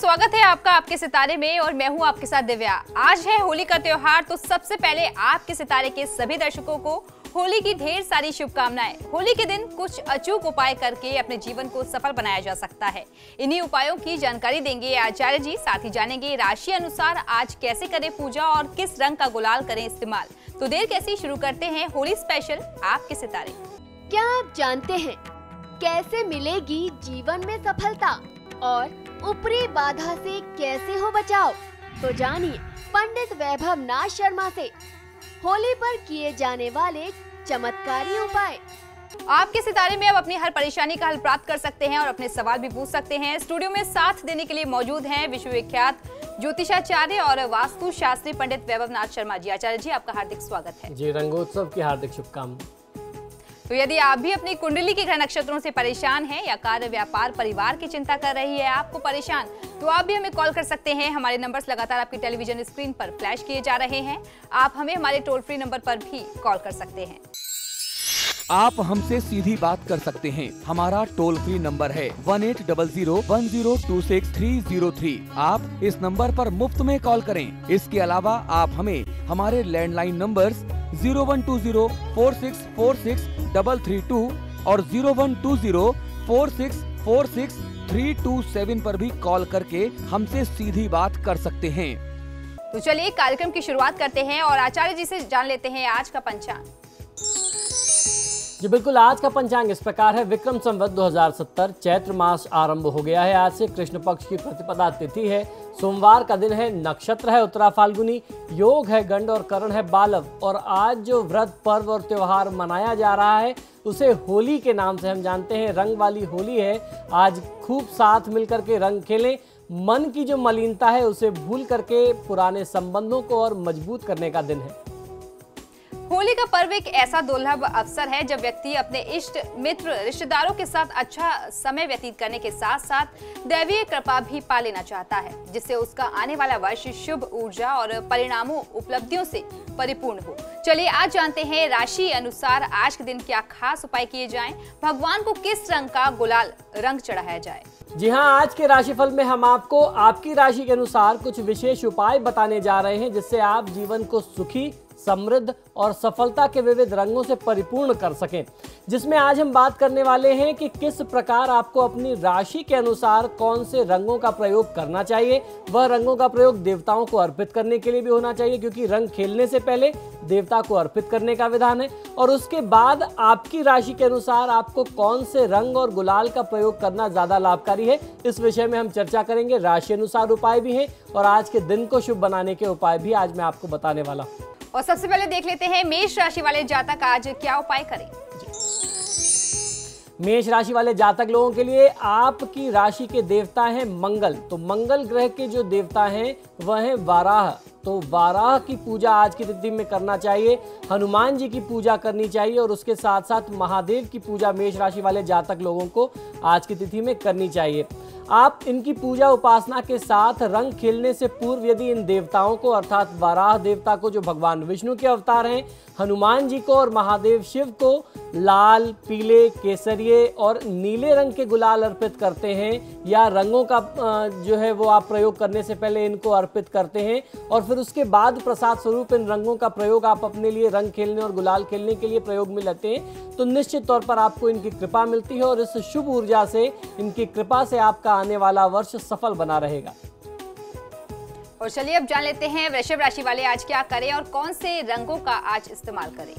स्वागत है आपका आपके सितारे में और मैं हूं आपके साथ दिव्या। आज है होली का त्योहार, तो सबसे पहले आपके सितारे के सभी दर्शकों को होली की ढेर सारी शुभकामनाएं। होली के दिन कुछ अचूक उपाय करके अपने जीवन को सफल बनाया जा सकता है। इन्हीं उपायों की जानकारी देंगे आचार्य जी। साथ ही जानेंगे राशि अनुसार आज कैसे करें पूजा और किस रंग का गुलाल करें इस्तेमाल। तो देर कैसी, शुरू करते हैं होली स्पेशल आपके सितारे। क्या आप जानते हैं कैसे मिलेगी जीवन में सफलता और ऊपरी बाधा से कैसे हो बचाव? तो जानिए पंडित वैभव नाथ शर्मा से होली पर किए जाने वाले चमत्कारी उपाय। आपके सितारे में अब अपनी हर परेशानी का हल प्राप्त कर सकते हैं और अपने सवाल भी पूछ सकते हैं। स्टूडियो में साथ देने के लिए मौजूद हैं विश्वविख्यात ज्योतिषाचार्य और वास्तु शास्त्री पंडित वैभव नाथ शर्मा जी। आचार्य जी, आपका हार्दिक स्वागत है। जी, रंगोत्सव की हार्दिक शुभकामनाएं। तो यदि आप भी अपनी कुंडली के ग्रह नक्षत्रों से परेशान हैं या कार्य व्यापार परिवार की चिंता कर रही है आपको परेशान, तो आप भी हमें कॉल कर सकते हैं। हमारे नंबर्स लगातार आपकी टेलीविजन स्क्रीन पर फ्लैश किए जा रहे हैं। आप हमें हमारे टोल फ्री नंबर पर भी कॉल कर सकते हैं। आप हमसे सीधी बात कर सकते हैं। हमारा टोल फ्री नंबर है 180010263003। आप इस नंबर पर मुफ्त में कॉल करें। इसके अलावा आप हमें हमारे लैंडलाइन नंबर्स 012046463332 और 012046463327 पर भी कॉल करके हमसे सीधी बात कर सकते हैं। तो चलिए कार्यक्रम की शुरुआत करते हैं और आचार्य जी से जान लेते हैं आज का पंचांग। जी बिल्कुल, आज का पंचांग इस प्रकार है। विक्रम संवत 2070 चैत्र मास आरंभ हो गया है। आज से कृष्ण पक्ष की प्रतिपदा तिथि है। सोमवार का दिन है। नक्षत्र है उत्तरा फाल्गुनी। योग है गंड और करण है बालव। और आज जो व्रत पर्व और त्योहार मनाया जा रहा है उसे होली के नाम से हम जानते हैं। रंग वाली होली है। आज खूब साथ मिलकर के रंग खेलें। मन की जो मलिनता है उसे भूल करके पुराने संबंधों को और मजबूत करने का दिन है। होली का पर्व एक ऐसा दुर्लभ अवसर है जब व्यक्ति अपने इष्ट मित्र रिश्तेदारों के साथ अच्छा समय व्यतीत करने के साथ साथ दैवीय कृपा भी पा लेना चाहता है, जिससे उसका आने वाला वर्ष शुभ ऊर्जा और परिणामों उपलब्धियों से परिपूर्ण हो। चलिए आज जानते हैं राशि अनुसार आज के दिन क्या खास उपाय किए जाएं, भगवान को किस रंग का गुलाल रंग चढ़ाया जाए। जी हाँ, आज के राशिफल में हम आपको आपकी राशि के अनुसार कुछ विशेष उपाय बताने जा रहे हैं जिससे आप जीवन को सुखी, समृद्ध और सफलता के विविध रंगों से परिपूर्ण कर सकें। जिसमें आज हम बात करने वाले हैं कि किस प्रकार आपको अपनी राशि के अनुसार कौन से रंगों का प्रयोग करना चाहिए। वह रंगों का प्रयोग देवताओं को अर्पित करने के लिए भी होना चाहिए, क्योंकि रंग खेलने से पहले देवता को अर्पित करने का विधान है। और उसके बाद आपकी राशि के अनुसार आपको कौन से रंग और गुलाल का प्रयोग करना ज्यादा लाभकारी है, इस विषय में हम चर्चा करेंगे। राशि अनुसार उपाय भी हैं और आज के दिन को शुभ बनाने के उपाय भी आज मैं आपको बताने वाला हूँ। और सबसे पहले देख लेते हैं मेष राशि वाले जातक आज क्या उपाय करें। मेष राशि वाले जातक लोगों के लिए आपकी राशि के देवता हैं मंगल। तो मंगल ग्रह के जो देवता हैं वह हैं वाराह। तो वाराह की पूजा आज की तिथि में करना चाहिए। हनुमान जी की पूजा करनी चाहिए और उसके साथ साथ महादेव की पूजा मेष राशि वाले जातक लोगों को आज की तिथि में करनी चाहिए। आप इनकी पूजा उपासना के साथ रंग खेलने से पूर्व यदि इन देवताओं को अर्थात वाराह देवता को जो भगवान विष्णु के अवतार हैं, हनुमान जी को और महादेव शिव को लाल, पीले, केसरिये और नीले रंग के गुलाल अर्पित करते हैं या रंगों का जो है वो आप प्रयोग करने से पहले इनको अर्पित करते हैं और फिर उसके बाद प्रसाद स्वरूप इन रंगों का प्रयोग आप अपने लिए रंग खेलने और गुलाल खेलने के लिए प्रयोग में लेते हैं, तो निश्चित तौर पर आपको इनकी कृपा मिलती है और इस शुभ ऊर्जा से, इनकी कृपा से आपका आने वाला वर्ष सफल बना रहेगा। और चलिए अब जान लेते हैं वृषभ राशि वाले आज क्या करें और कौन से रंगों का आज इस्तेमाल करें।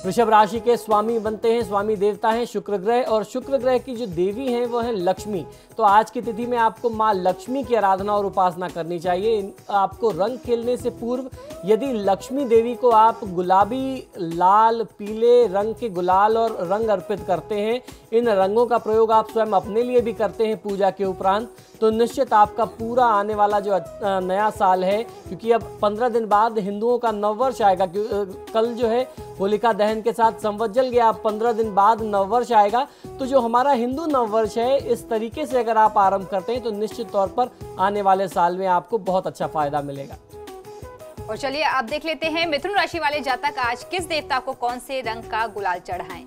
वृषभ राशि के स्वामी बनते हैं, स्वामी देवता हैं शुक्र ग्रह और शुक्र ग्रह की जो देवी हैं वो है लक्ष्मी। तो आज की तिथि में आपको माँ लक्ष्मी की आराधना और उपासना करनी चाहिए। आपको रंग खेलने से पूर्व यदि लक्ष्मी देवी को आप गुलाबी, लाल, पीले रंग के गुलाल और रंग अर्पित करते हैं, इन रंगों का प्रयोग आप स्वयं अपने लिए भी करते हैं पूजा के उपरांत, तो निश्चित आपका पूरा आने वाला जो नया साल है, क्योंकि अब 15 दिन बाद हिंदुओं का नववर्ष आएगा। कल जो है होलिका दहन के साथ संवत जल गया, अब 15 दिन बाद नववर्ष आएगा। तो जो हमारा हिंदू नववर्ष है, इस तरीके से अगर आप आरंभ करते हैं तो निश्चित तौर पर आने वाले साल में आपको बहुत अच्छा फायदा मिलेगा। और चलिए आप देख लेते हैं मिथुन राशि वाले जातक आज किस देवता को कौन से रंग का गुलाल चढ़ाएं।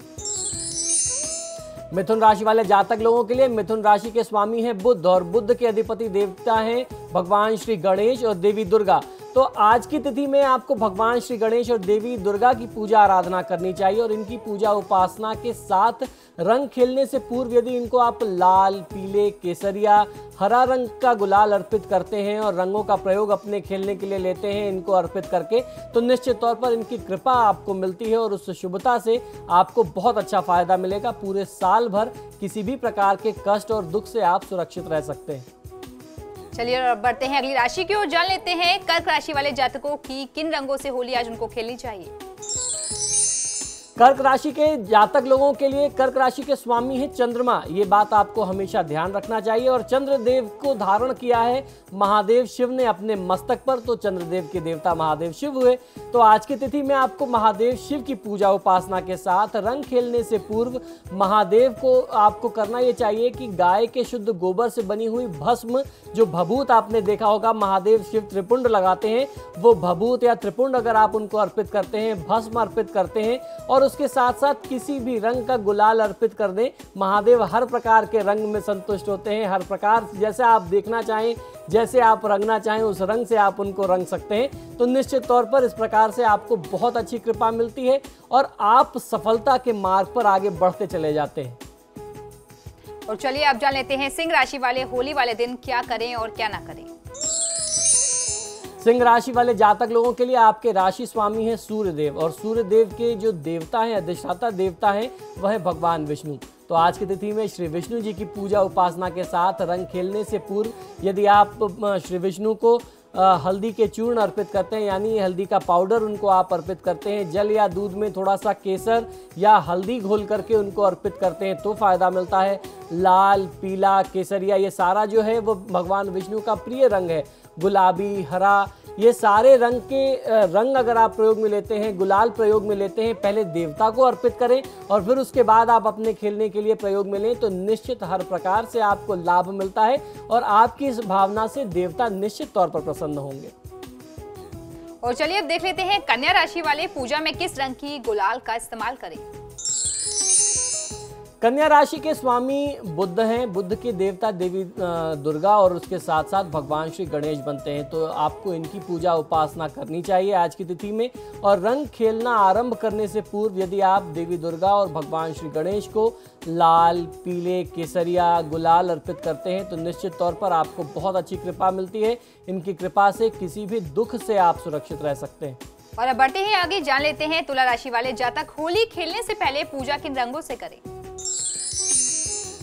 मिथुन राशि वाले जातक लोगों के लिए मिथुन राशि के स्वामी हैं बुध और बुध के अधिपति देवता हैं भगवान श्री गणेश और देवी दुर्गा। तो आज की तिथि में आपको भगवान श्री गणेश और देवी दुर्गा की पूजा आराधना करनी चाहिए और इनकी पूजा उपासना के साथ रंग खेलने से पूर्व यदि इनको आप लाल, पीले, केसरिया, हरा रंग का गुलाल अर्पित करते हैं और रंगों का प्रयोग अपने खेलने के लिए लेते हैं इनको अर्पित करके, तो निश्चित तौर पर इनकी कृपा आपको मिलती है और उस शुभता से आपको बहुत अच्छा फायदा मिलेगा। पूरे साल भर किसी भी प्रकार के कष्ट और दुख से आप सुरक्षित रह सकते हैं। चलिए और बढ़ते हैं अगली राशि की ओर, जान लेते हैं कर्क राशि वाले जातकों की किन रंगों से होली आज उनको खेलनी चाहिए। कर्क राशि के जातक लोगों के लिए कर्क राशि के स्वामी है चंद्रमा। ये बात आपको हमेशा ध्यान रखना चाहिए और चंद्रदेव को धारण किया है महादेव शिव ने अपने मस्तक पर, तो चंद्रदेव के देवता महादेव शिव हुए। तो आज की तिथि में आपको महादेव शिव की पूजा उपासना के साथ रंग खेलने से पूर्व महादेव को आपको करना ये चाहिए कि गाय के शुद्ध गोबर से बनी हुई भस्म, जो भभूत आपने देखा होगा महादेव शिव त्रिपुंड लगाते हैं, वो भभूत या त्रिपुंड अगर आप उनको अर्पित करते हैं, भस्म अर्पित करते हैं और उसके साथ साथ किसी भी रंग का गुलाल अर्पित कर दें, महादेव हर प्रकार के रंग में संतुष्ट होते हैं। हर प्रकार जैसे आप देखना चाहें, जैसे आप रंगना चाहें उस रंग से आप उनको रंग सकते हैं। तो निश्चित तौर पर इस प्रकार से आपको बहुत अच्छी कृपा मिलती है और आप सफलता के मार्ग पर आगे बढ़ते चले जाते हैं। और चलिए अब जान लेते हैं सिंह राशि वाले होली वाले दिन क्या करें और क्या ना करें। सिंह राशि वाले जातक लोगों के लिए आपके राशि स्वामी हैं सूर्यदेव और सूर्यदेव के जो देवता हैं, अधिष्ठाता देवता हैं, वह है भगवान विष्णु। तो आज की तिथि में श्री विष्णु जी की पूजा उपासना के साथ रंग खेलने से पूर्व यदि आप श्री विष्णु को हल्दी के चूर्ण अर्पित करते हैं, यानी हल्दी का पाउडर उनको आप अर्पित करते हैं, जल या दूध में थोड़ा सा केसर या हल्दी घोल करके उनको अर्पित करते हैं तो फायदा मिलता है। लाल, पीला, केसरिया ये सारा जो है वो भगवान विष्णु का प्रिय रंग है। गुलाबी, हरा, ये सारे रंग के रंग अगर आप प्रयोग में लेते हैं, गुलाल प्रयोग में लेते हैं, पहले देवता को अर्पित करें और फिर उसके बाद आप अपने खेलने के लिए प्रयोग में लें, तो निश्चित हर प्रकार से आपको लाभ मिलता है और आपकी इस भावना से देवता निश्चित तौर पर प्रसन्न होंगे। और चलिए अब देख लेते हैं कन्या राशि वाले पूजा में किस रंग की गुलाल का इस्तेमाल करें। कन्या राशि के स्वामी बुध हैं, बुध के देवता देवी दुर्गा और उसके साथ साथ भगवान श्री गणेश बनते हैं। तो आपको इनकी पूजा उपासना करनी चाहिए आज की तिथि में और रंग खेलना आरंभ करने से पूर्व यदि आप देवी दुर्गा और भगवान श्री गणेश को लाल, पीले, केसरिया, गुलाल अर्पित करते हैं तो निश्चित तौर पर आपको बहुत अच्छी कृपा मिलती है। इनकी कृपा से किसी भी दुख से आप सुरक्षित रह सकते हैं। और अब बढ़ते हैं आगे, जान लेते हैं तुला राशि वाले जातक होली खेलने से पहले पूजा किन रंगों से करें।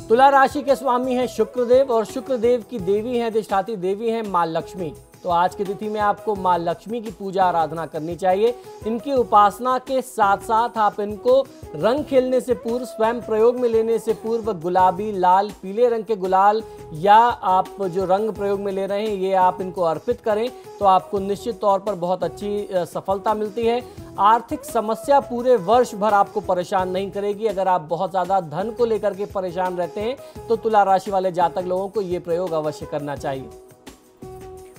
तुला राशि के स्वामी हैं शुक्रदेव और शुक्रदेव की देवी हैं, अधिष्ठात्री देवी हैं माँ लक्ष्मी। तो आज की तिथि में आपको माँ लक्ष्मी की पूजा आराधना करनी चाहिए। इनकी उपासना के साथ साथ आप इनको रंग खेलने से पूर्व, स्वयं प्रयोग में लेने से पूर्व गुलाबी, लाल, पीले रंग के गुलाल या आप जो रंग प्रयोग में ले रहे हैं ये आप इनको अर्पित करें तो आपको निश्चित तौर पर बहुत अच्छी सफलता मिलती है। आर्थिक समस्या पूरे वर्ष भर आपको परेशान नहीं करेगी। अगर आप बहुत ज़्यादा धन को लेकर के परेशान रहते हैं तो तुला राशि वाले जातक लोगों को ये प्रयोग अवश्य करना चाहिए।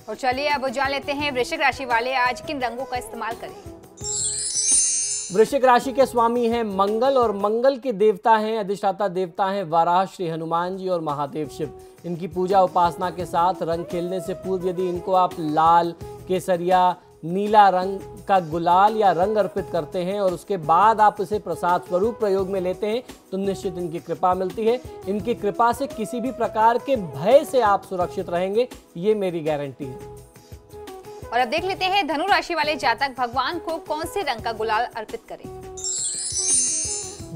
और चलिए अब जान लेते हैं वृश्चिक राशि वाले आज किन रंगों का इस्तेमाल करें। वृश्चिक राशि के स्वामी हैं मंगल और मंगल के देवता हैं, अधिष्ठाता देवता हैं वाराह श्री हनुमान जी और महादेव शिव। इनकी पूजा उपासना के साथ रंग खेलने से पूर्व यदि इनको आप लाल, केसरिया, नीला रंग का गुलाल या रंग अर्पित करते हैं और उसके बाद आप इसे प्रसाद स्वरूप प्रयोग में लेते हैं तो निश्चित इनकी कृपा मिलती है। इनकी कृपा से किसी भी प्रकार के भय से आप सुरक्षित रहेंगे, ये मेरी गारंटी है। और अब देख लेते हैं धनु राशि वाले जातक भगवान को कौन से रंग का गुलाल अर्पित करें।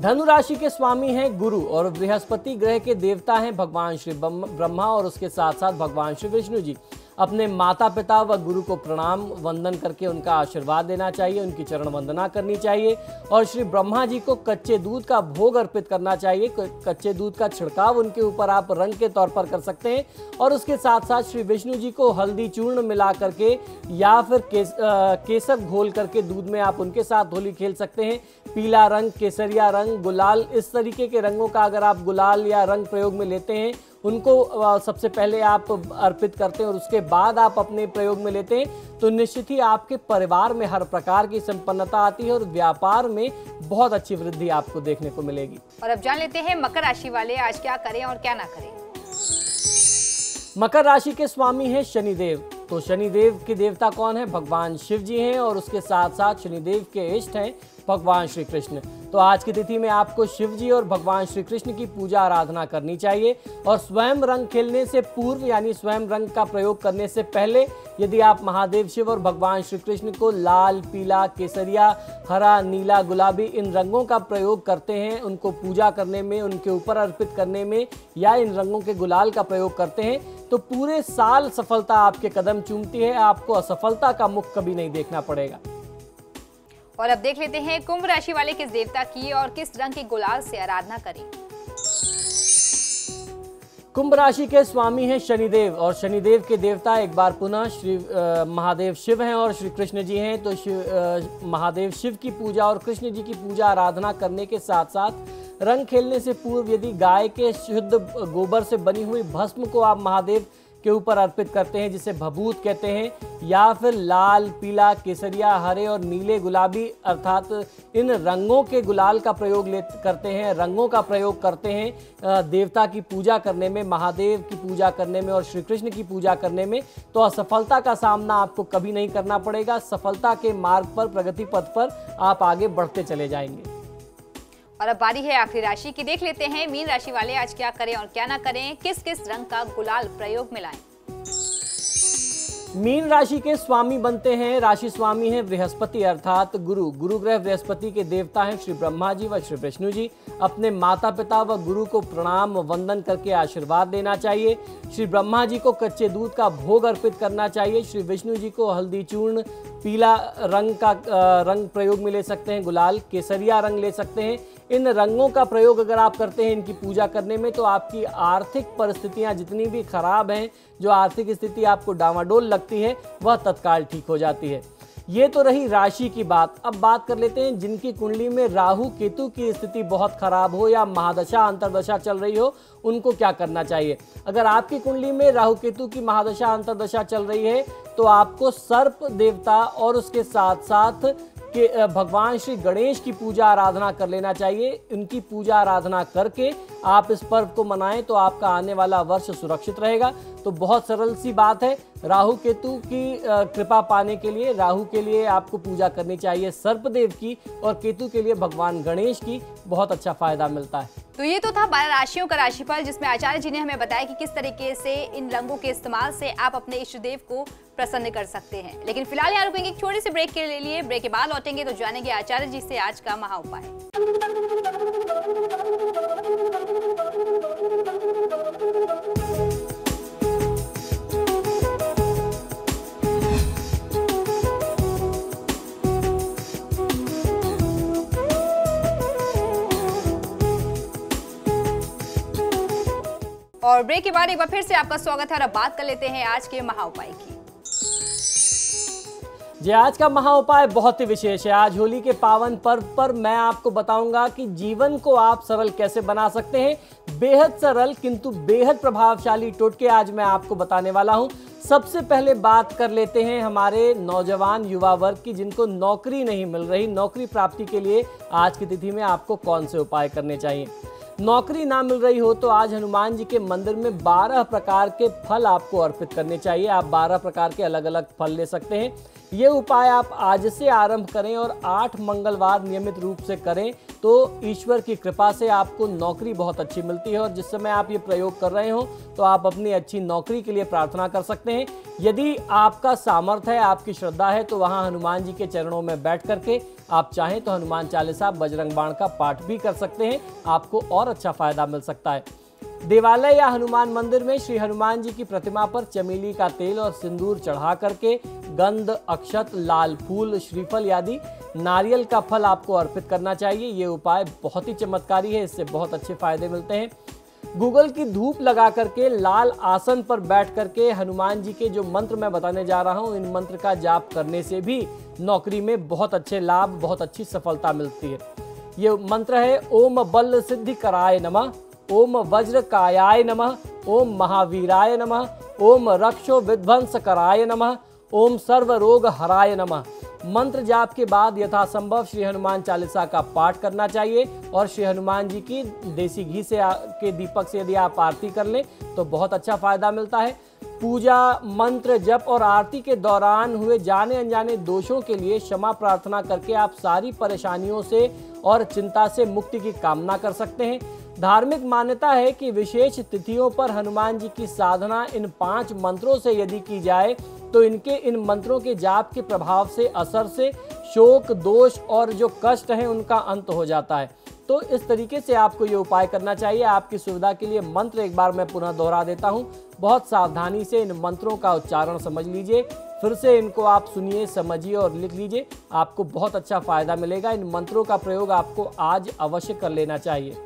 धनु राशि के स्वामी हैं गुरु और बृहस्पति ग्रह के देवता हैं भगवान श्री ब्रह्मा और उसके साथ साथ भगवान श्री विष्णु जी। अपने माता पिता व गुरु को प्रणाम वंदन करके उनका आशीर्वाद देना चाहिए, उनकी चरण वंदना करनी चाहिए और श्री ब्रह्मा जी को कच्चे दूध का भोग अर्पित करना चाहिए। कच्चे दूध का छिड़काव उनके ऊपर आप रंग के तौर पर कर सकते हैं और उसके साथ साथ श्री विष्णु जी को हल्दी चूर्ण मिला करके या फिर केसर घोल करके दूध में आप उनके साथ होली खेल सकते हैं। पीला रंग, केसरिया रंग, गुलाल, इस तरीके के रंगों का अगर आप गुलाल या रंग प्रयोग में लेते हैं उनको सबसे पहले आप अर्पित करते हैं और उसके बाद आप अपने प्रयोग में लेते हैं तो निश्चित ही आपके परिवार में हर प्रकार की संपन्नता आती है और व्यापार में बहुत अच्छी वृद्धि आपको देखने को मिलेगी। और अब जान लेते हैं मकर राशि वाले आज क्या करें और क्या ना करें। मकर राशि के स्वामी हैं शनिदेव। तो शनिदेव के देवता कौन है? भगवान शिव जी हैं और उसके साथ साथ शनिदेव के इष्ट हैं भगवान श्री कृष्ण। तो आज की तिथि में आपको शिव जी और भगवान श्री कृष्ण की पूजा आराधना करनी चाहिए और स्वयं रंग खेलने से पूर्व यानी स्वयं रंग का प्रयोग करने से पहले यदि आप महादेव शिव और भगवान श्री कृष्ण को लाल, पीला, केसरिया, हरा, नीला, गुलाबी इन रंगों का प्रयोग करते हैं, उनको पूजा करने में, उनके ऊपर अर्पित करने में या इन रंगों के गुलाल का प्रयोग करते हैं तो पूरे साल सफलता आपके कदम चूमती है, आपको असफलता का मुख कभी नहीं देखना पड़ेगा। और अब देख लेते हैं कुंभ राशि वाले किस देवता की और किस रंग के गुलाल से आराधना करें। कुंभ राशि के स्वामी हैं शनिदेव और शनिदेव के देवता एक बार पुनः श्री महादेव शिव हैं और श्री कृष्ण जी हैं। तो महादेव शिव की पूजा और कृष्ण जी की पूजा आराधना करने के साथ साथ रंग खेलने से पूर्व यदि गाय के शुद्ध गोबर से बनी हुई भस्म को आप महादेव के ऊपर अर्पित करते हैं जिसे भभूत कहते हैं या फिर लाल, पीला, केसरिया, हरे और नीले, गुलाबी अर्थात इन रंगों के गुलाल का प्रयोग करते हैं, रंगों का प्रयोग करते हैं देवता की पूजा करने में, महादेव की पूजा करने में और श्री कृष्ण की पूजा करने में तो असफलता का सामना आपको कभी नहीं करना पड़ेगा। सफलता के मार्ग पर, प्रगति पथ पर आप आगे बढ़ते चले जाएंगे। और अब बारी है आखिरी राशि की। देख लेते हैं मीन राशि वाले आज क्या करें और क्या ना करें, किस किस रंग का गुलाल प्रयोग में लाएं। मीन राशि के स्वामी बनते हैं, राशि स्वामी हैं बृहस्पति अर्थात गुरु। गुरु ग्रह बृहस्पति के देवता हैं श्री ब्रह्मा जी व श्री विष्णु जी। अपने माता पिता व गुरु को प्रणाम वंदन करके आशीर्वाद देना चाहिए। श्री ब्रह्मा जी को कच्चे दूध का भोग अर्पित करना चाहिए। श्री विष्णु जी को हल्दी चूर्ण, पीला रंग का रंग प्रयोग में ले सकते हैं, गुलाल, केसरिया रंग ले सकते हैं। इन रंगों का प्रयोग अगर आप करते हैं इनकी पूजा करने में तो आपकी आर्थिक परिस्थितियां जितनी भी खराब हैं, जो आर्थिक स्थिति आपको डामाडोल लगती है वह तत्काल ठीक हो जाती है। ये तो रही राशि की बात। अब बात कर लेते हैं जिनकी कुंडली में राहु केतु की स्थिति बहुत खराब हो या महादशा अंतरदशा चल रही हो, उनको क्या करना चाहिए। अगर आपकी कुंडली में राहु केतु की महादशा अंतरदशा चल रही है तो आपको सर्प देवता और उसके साथ साथ कि भगवान श्री गणेश की पूजा आराधना कर लेना चाहिए। इनकी पूजा आराधना करके आप इस पर्व को मनाएं तो आपका आने वाला वर्ष सुरक्षित रहेगा। तो बहुत सरल सी बात है, राहु केतु की कृपा पाने के लिए राहु के लिए आपको पूजा करनी चाहिए सर्पदेव की और केतु के लिए भगवान गणेश की, बहुत अच्छा फायदा मिलता है। तो ये तो था 12 राशियों का राशिफल जिसमें आचार्य जी ने हमें बताया कि किस तरीके से इन रंगों के इस्तेमाल से आप अपने इष्ट देव को प्रसन्न कर सकते हैं। लेकिन फिलहाल यहाँ रुकेंगे एक छोटी सी ब्रेक के लिए। ब्रेक के बाद लौटेंगे तो जानेंगे आचार्य जी से आज का महा उपाय। और ब्रेक के बाद एक बार फिर से आपका स्वागत है और अब बात कर लेते हैं आज के महा उपाय की। जी, आज का महा उपाय बहुत ही विशेष है। आज होली के पावन पर्व पर मैं आपको बताऊंगा कि जीवन को आप सरल कैसे बना सकते हैं। बेहद सरल किंतु बेहद प्रभावशाली टोटके आज मैं आपको बताने वाला हूं। सबसे पहले बात कर लेते हैं हमारे नौजवान युवा वर्ग की जिनको नौकरी नहीं मिल रही। नौकरी प्राप्ति के लिए आज की तिथि में आपको कौन से उपाय करने चाहिए। नौकरी ना मिल रही हो तो आज हनुमान जी के मंदिर में 12 प्रकार के फल आपको अर्पित करने चाहिए। आप 12 प्रकार के अलग अलग फल ले सकते हैं। ये उपाय आप आज से आरंभ करें और 8 मंगलवार नियमित रूप से करें तो ईश्वर की कृपा से आपको नौकरी बहुत अच्छी मिलती है। और जिस समय आप ये प्रयोग कर रहे हो तो आप अपनी अच्छी नौकरी के लिए प्रार्थना कर सकते हैं। यदि आपका सामर्थ्य है, आपकी श्रद्धा है तो वहाँ हनुमान जी के चरणों में बैठ करके आप चाहें तो हनुमान चालीसा, बजरंग बाण का पाठ भी कर सकते हैं। आपको और अच्छा फायदा मिल सकता है। देवालय या हनुमान मंदिर में श्री हनुमान जी की प्रतिमा पर चमेली का तेल और सिंदूर चढ़ा करके गंध, अक्षत, लाल फूल, श्रीफल आदि नारियल का फल आपको अर्पित करना चाहिए। ये उपाय बहुत ही चमत्कारी है, इससे बहुत अच्छे फायदे मिलते हैं। गूगल की धूप लगा करके लाल आसन पर बैठ करके हनुमान जी के जो मंत्र मैं बताने जा रहा हूँ, इन मंत्र का जाप करने से भी नौकरी में बहुत अच्छे लाभ, बहुत अच्छी सफलता मिलती है। ये मंत्र है ओम बल सिद्धि कराय नमः, ओम वज्र कायाय नमः, ओम महावीराय नमः, ओम रक्षो विध्वंसकराय नमः, ओम सर्वरोग हराय नमः। मंत्र जाप के बाद यथासंभव श्री हनुमान चालीसा का पाठ करना चाहिए और श्री हनुमान जी की देसी घी से के दीपक से यदि आप आरती कर लें तो बहुत अच्छा फायदा मिलता है। पूजा, मंत्र, जप और आरती के दौरान हुए जाने अनजाने दोषों के लिए क्षमा प्रार्थना करके आप सारी परेशानियों से और चिंता से मुक्ति की कामना कर सकते हैं। धार्मिक मान्यता है कि विशेष तिथियों पर हनुमान जी की साधना इन 5 मंत्रों से यदि की जाए तो इन मंत्रों के जाप के प्रभाव से, असर से शोक, दोष और जो कष्ट हैं उनका अंत हो जाता है। तो इस तरीके से आपको ये उपाय करना चाहिए। आपकी सुविधा के लिए मंत्र एक बार मैं पुनः दोहरा देता हूँ। बहुत सावधानी से इन मंत्रों का उच्चारण समझ लीजिए, फिर से इनको आप सुनिए, समझिए और लिख लीजिए। आपको बहुत अच्छा फायदा मिलेगा। इन मंत्रों का प्रयोग आपको आज अवश्य कर लेना चाहिए।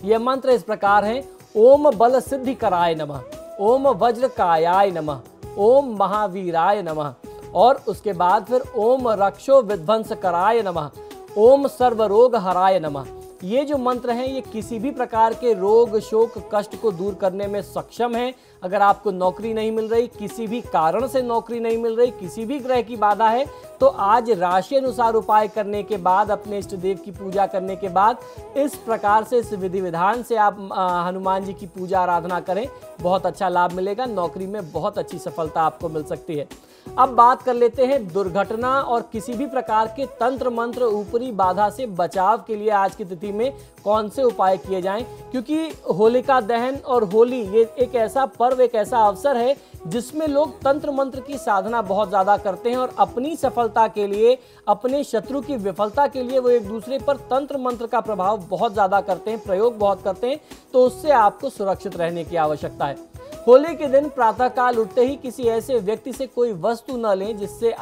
ये मंत्र इस प्रकार हैं: ओम बल सिद्धि कराय नमः, ओम वज्र कायाय नमः, ओम महावीराय नमः, और उसके बाद फिर ओम रक्षो विध्वंस कराय नमः, ओम सर्वरोग हराय नमः। ये जो मंत्र हैं ये किसी भी प्रकार के रोग, शोक, कष्ट को दूर करने में सक्षम है। अगर आपको नौकरी नहीं मिल रही, किसी भी कारण से नौकरी नहीं मिल रही, किसी भी ग्रह की बाधा है, तो आज राशि अनुसार उपाय करने के बाद, अपने इष्ट देव की पूजा करने के बाद इस प्रकार से, इस विधि विधान से आप हनुमान जी की पूजा आराधना करें, बहुत अच्छा लाभ मिलेगा। नौकरी में बहुत अच्छी सफलता आपको मिल सकती है। अब बात कर लेते हैं दुर्घटना और किसी भी प्रकार के तंत्र मंत्र, ऊपरी बाधा से बचाव के लिए आज की तिथि में कौन से उपाय किए जाएं, क्योंकि होलिका दहन और होली ये एक ऐसा पर्व, एक ऐसा अवसर है जिसमें लोग तंत्र मंत्र की साधना बहुत ज़्यादा करते हैं और अपनी सफलता के लिए, अपने शत्रु की विफलता के लिए वो एक दूसरे पर तंत्र मंत्र का प्रभाव बहुत ज़्यादा करते हैं, प्रयोग बहुत करते हैं। तो उससे आपको सुरक्षित रहने की आवश्यकता है। होली के दिन प्रातःकाल उठते ही किसी ऐसे व्यक्ति से कोई वस्तु न लें जिससे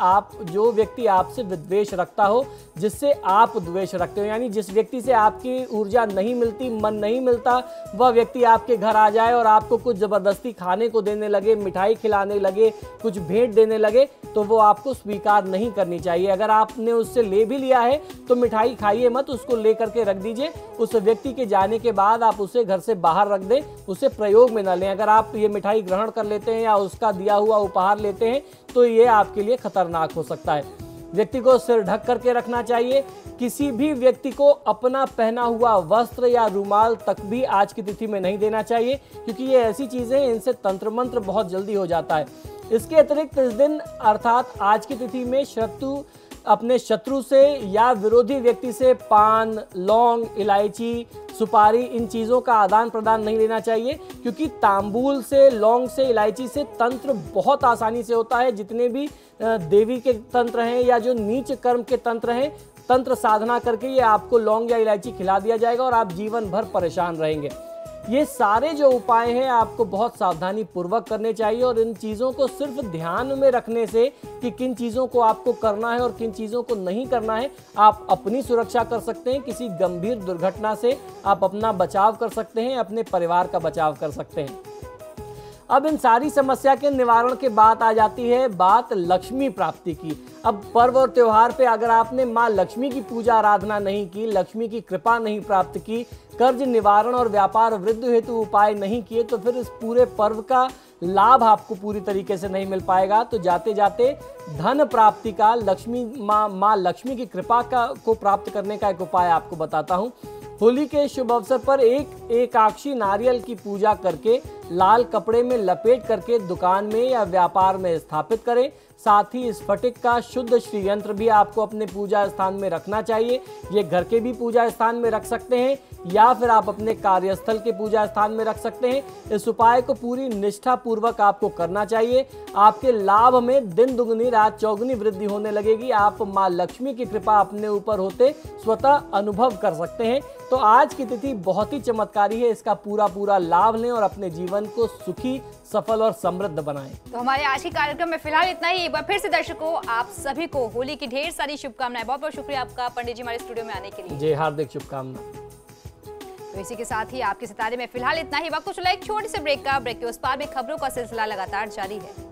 जो व्यक्ति आपसे विद्वेष रखता हो, जिससे आप द्वेष रखते हो, यानी जिस व्यक्ति से आपकी ऊर्जा नहीं मिलती, मन नहीं मिलता, वह व्यक्ति आपके घर आ जाए और आपको कुछ जबरदस्ती खाने को देने लगे, मिठाई खिलाने लगे, कुछ भेंट देने लगे, तो वो आपको स्वीकार नहीं करनी चाहिए। अगर आपने उससे ले भी लिया है तो मिठाई खाइए मत, उसको ले करके रख दीजिए। उस व्यक्ति के जाने के बाद आप उसे घर से बाहर रख दें, उसे प्रयोग में न लें। अगर आप ये मिठाई ग्रहण कर लेते हैं या उसका दिया हुआ उपहार लेते हैं तो ये आपके लिए खतरनाक हो सकता है। व्यक्ति को सिर ढक करके रखना चाहिए। किसी भी व्यक्ति को अपना पहना हुआ वस्त्र या रुमाल तक भी आज की तिथि में नहीं देना चाहिए, क्योंकि ये ऐसी चीजें हैं, इनसे तंत्र मंत्र बहुत जल्दी हो जाता है। इसके अतिरिक्त इस दिन अर्थात आज की तिथि में अपने शत्रु से या विरोधी व्यक्ति से पान, लौंग, इलायची, सुपारी, इन चीज़ों का आदान प्रदान नहीं लेना चाहिए, क्योंकि तांबूल से, लौंग से, इलायची से तंत्र बहुत आसानी से होता है। जितने भी देवी के तंत्र हैं या जो नीच कर्म के तंत्र हैं, तंत्र साधना करके ये आपको लौंग या इलायची खिला दिया जाएगा और आप जीवन भर परेशान रहेंगे। ये सारे जो उपाय हैं आपको बहुत सावधानी पूर्वक करने चाहिए और इन चीज़ों को सिर्फ ध्यान में रखने से कि किन चीज़ों को आपको करना है और किन चीज़ों को नहीं करना है, आप अपनी सुरक्षा कर सकते हैं। किसी गंभीर दुर्घटना से आप अपना बचाव कर सकते हैं, अपने परिवार का बचाव कर सकते हैं। अब इन सारी समस्या के निवारण के बाद आ जाती है बात लक्ष्मी प्राप्ति की। अब पर्व और त्योहार पे अगर आपने माँ लक्ष्मी की पूजा आराधना नहीं की, लक्ष्मी की कृपा नहीं प्राप्त की, कर्ज निवारण और व्यापार वृद्धि हेतु उपाय नहीं किए, तो फिर इस पूरे पर्व का लाभ आपको पूरी तरीके से नहीं मिल पाएगा। तो जाते जाते धन प्राप्ति का, माँ लक्ष्मी की कृपा को प्राप्त करने का एक उपाय आपको बताता हूँ। होली के शुभ अवसर पर एकाक्षी नारियल की पूजा करके लाल कपड़े में लपेट करके दुकान में या व्यापार में स्थापित करें। साथ ही स्फटिक का शुद्ध श्री यंत्र भी आपको अपने पूजा स्थान में रखना चाहिए। ये घर के भी पूजा स्थान में रख सकते हैं या फिर आप अपने कार्यस्थल के पूजा स्थान में रख सकते हैं। इस उपाय को पूरी निष्ठा पूर्वक आपको करना चाहिए। आपके लाभ में दिन दुगनी रात चौगुनी वृद्धि होने लगेगी। आप माँ लक्ष्मी की कृपा अपने ऊपर होते स्वतः अनुभव कर सकते हैं। तो आज की तिथि बहुत ही चमत्कारी है, इसका पूरा लाभ लें और अपने जीवन को सुखी, सफल और समृद्ध बनाएं। तो हमारे आज के कार्यक्रम में फिलहाल इतना ही। एक बार फिर से दर्शकों, आप सभी को होली की ढेर सारी शुभकामनाएं। बहुत बहुत शुक्रिया आपका पंडित जी हमारे स्टूडियो में आने के लिए। जी, हार्दिक शुभकामनाएं। तो इसी के साथ ही आपके सितारे में फिलहाल इतना ही। वक्त चला एक छोटे से ब्रेक का। ब्रेक के उस पार में खबरों का सिलसिला लगातार जारी है।